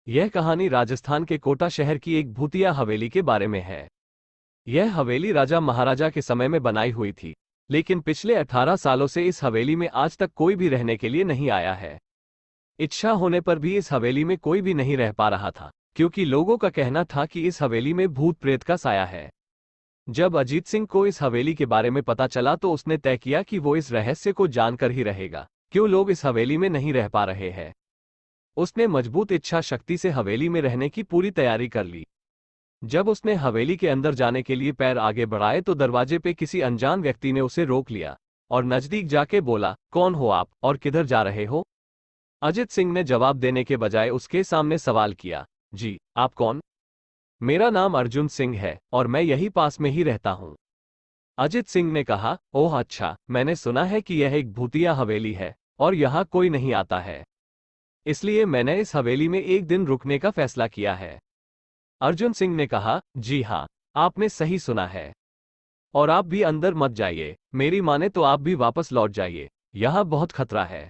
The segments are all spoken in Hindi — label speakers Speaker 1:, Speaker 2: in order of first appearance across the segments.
Speaker 1: यह कहानी राजस्थान के कोटा शहर की एक भूतिया हवेली के बारे में है। यह हवेली राजा महाराजा के समय में बनाई हुई थी, लेकिन पिछले 18 सालों से इस हवेली में आज तक कोई भी रहने के लिए नहीं आया है। इच्छा होने पर भी इस हवेली में कोई भी नहीं रह पा रहा था, क्योंकि लोगों का कहना था कि इस हवेली में भूत प्रेत का साया है। जब अजीत सिंह को इस हवेली के बारे में पता चला तो उसने तय किया कि वो इस रहस्य को जानकर ही रहेगा, क्यों लोग इस हवेली में नहीं रह पा रहे हैं। उसने मजबूत इच्छा शक्ति से हवेली में रहने की पूरी तैयारी कर ली। जब उसने हवेली के अंदर जाने के लिए पैर आगे बढ़ाए तो दरवाजे पे किसी अनजान व्यक्ति ने उसे रोक लिया और नजदीक जाके बोला, कौन हो आप और किधर जा रहे हो? अजित सिंह ने जवाब देने के बजाय उसके सामने सवाल किया, जी, आप कौन? मेरा नाम अर्जुन सिंह है और मैं यही पास में ही रहता हूँ। अजित सिंह ने कहा, ओह अच्छा, मैंने सुना है कि यह एक भूतिया हवेली है और यहाँ कोई नहीं आता है, इसलिए मैंने इस हवेली में एक दिन रुकने का फैसला किया है। अर्जुन सिंह ने कहा, जी हाँ, आपने सही सुना है। और आप भी अंदर मत जाइए, मेरी माने तो आप भी वापस लौट जाइए, यहाँ बहुत खतरा है।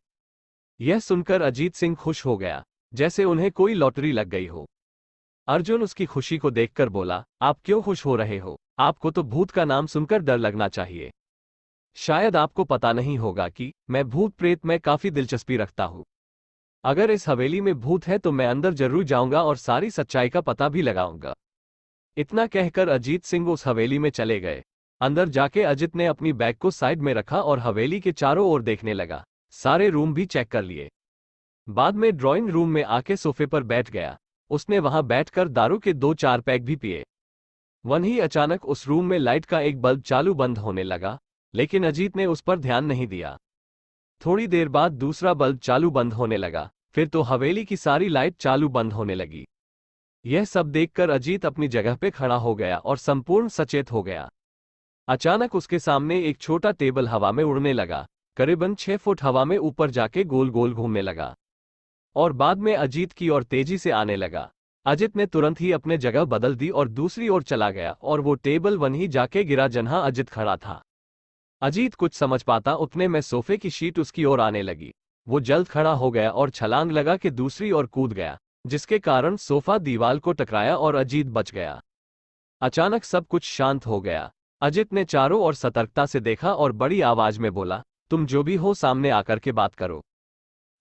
Speaker 1: यह सुनकर अजीत सिंह खुश हो गया, जैसे उन्हें कोई लॉटरी लग गई हो। अर्जुन उसकी खुशी को देखकर बोला, आप क्यों खुश हो रहे हो? आपको तो भूत का नाम सुनकर डर लगना चाहिए। शायद आपको पता नहीं होगा कि मैं भूत प्रेत में काफी दिलचस्पी रखता हूँ। अगर इस हवेली में भूत है तो मैं अंदर जरूर जाऊंगा और सारी सच्चाई का पता भी लगाऊंगा। इतना कहकर अजीत सिंह उस हवेली में चले गए। अंदर जाके अजित ने अपनी बैग को साइड में रखा और हवेली के चारों ओर देखने लगा। सारे रूम भी चेक कर लिए। बाद में ड्राइंग रूम में आके सोफे पर बैठ गया। उसने वहां बैठकर दारू के 2-4 पैक भी पिए। वहीं अचानक उस रूम में लाइट का एक बल्ब चालू बंद होने लगा, लेकिन अजीत ने उस पर ध्यान नहीं दिया। थोड़ी देर बाद दूसरा बल्ब चालू बंद होने लगा, फिर तो हवेली की सारी लाइट चालू बंद होने लगी। यह सब देखकर अजीत अपनी जगह पे खड़ा हो गया और संपूर्ण सचेत हो गया। अचानक उसके सामने एक छोटा टेबल हवा में उड़ने लगा, करीबन 6 फुट हवा में ऊपर जाके गोल गोल घूमने लगा और बाद में अजीत की ओर तेजी से आने लगा। अजित ने तुरंत ही अपने जगह बदल दी और दूसरी ओर चला गया और वो टेबल वहीं जाके गिरा जहां अजित खड़ा था। अजीत कुछ समझ पाता उतने में सोफे की शीट उसकी ओर आने लगी। वो जल्द खड़ा हो गया और छलांग लगा के दूसरी ओर कूद गया, जिसके कारण सोफा दीवार को टकराया और अजीत बच गया। अचानक सब कुछ शांत हो गया। अजित ने चारों ओर सतर्कता से देखा और बड़ी आवाज में बोला, तुम जो भी हो सामने आकर के बात करो।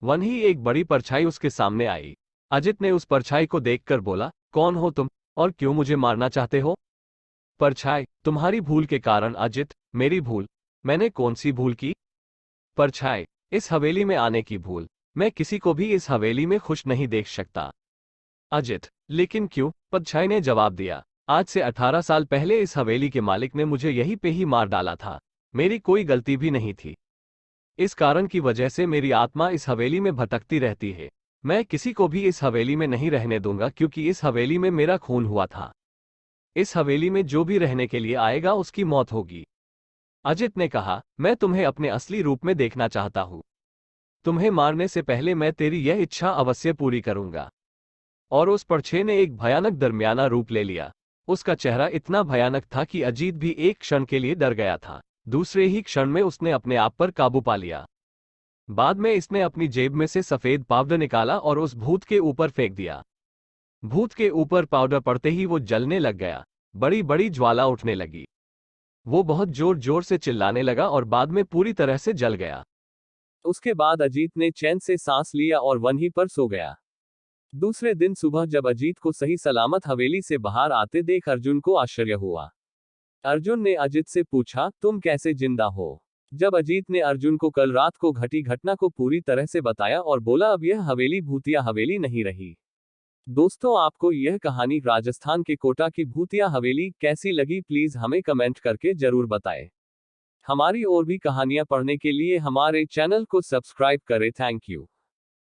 Speaker 1: वहीं एक बड़ी परछाई उसके सामने आई। अजित ने उस परछाई को देखकर बोला, कौन हो तुम और क्यों मुझे मारना चाहते हो? परछाई, तुम्हारी भूल के कारण। अजित, मेरी भूल? मैंने कौन सी भूल की? परछाई, इस हवेली में आने की भूल। मैं किसी को भी इस हवेली में खुश नहीं देख सकता। अजित, लेकिन क्यों? परछाई ने जवाब दिया, आज से 18 साल पहले इस हवेली के मालिक ने मुझे यहीं पे ही मार डाला था। मेरी कोई गलती भी नहीं थी। इस कारण की वजह से मेरी आत्मा इस हवेली में भटकती रहती है। मैं किसी को भी इस हवेली में नहीं रहने दूंगा, क्योंकि इस हवेली में मेरा खून हुआ था। इस हवेली में जो भी रहने के लिए आएगा उसकी मौत होगी। अजित ने कहा, मैं तुम्हें अपने असली रूप में देखना चाहता हूं। तुम्हें मारने से पहले मैं तेरी यह इच्छा अवश्य पूरी करूंगा। और उस परछे ने एक भयानक दरमियाना रूप ले लिया। उसका चेहरा इतना भयानक था कि अजीत भी एक क्षण के लिए डर गया था। दूसरे ही क्षण में उसने अपने आप पर काबू पा लिया। बाद में इसने अपनी जेब में से सफेद पाउडर निकाला और उस भूत के ऊपर फेंक दिया। भूत के ऊपर पाउडर पड़ते ही वो जलने लग गया। बड़ी बड़ी ज्वाला उठने लगी। वो बहुत जोर जोर से चिल्लाने लगा और बाद में पूरी तरह से जल गया। उसके बाद अजीत ने चैन से सांस लिया और वहीं पर सो गया। दूसरे दिन सुबह जब अजीत को सही सलामत हवेली से बाहर आते देख अर्जुन को आश्चर्य हुआ। अर्जुन ने अजीत से पूछा, तुम कैसे जिंदा हो? जब अजीत ने अर्जुन को कल रात को घटी घटना को पूरी तरह से बताया और बोला, अब यह हवेली भूतिया हवेली नहीं रही। दोस्तों, आपको यह कहानी राजस्थान के कोटा की भूतिया हवेली कैसी लगी, प्लीज हमें कमेंट करके जरूर बताएं। हमारी और भी कहानियां पढ़ने के लिए हमारे चैनल को सब्सक्राइब करें। Thank you.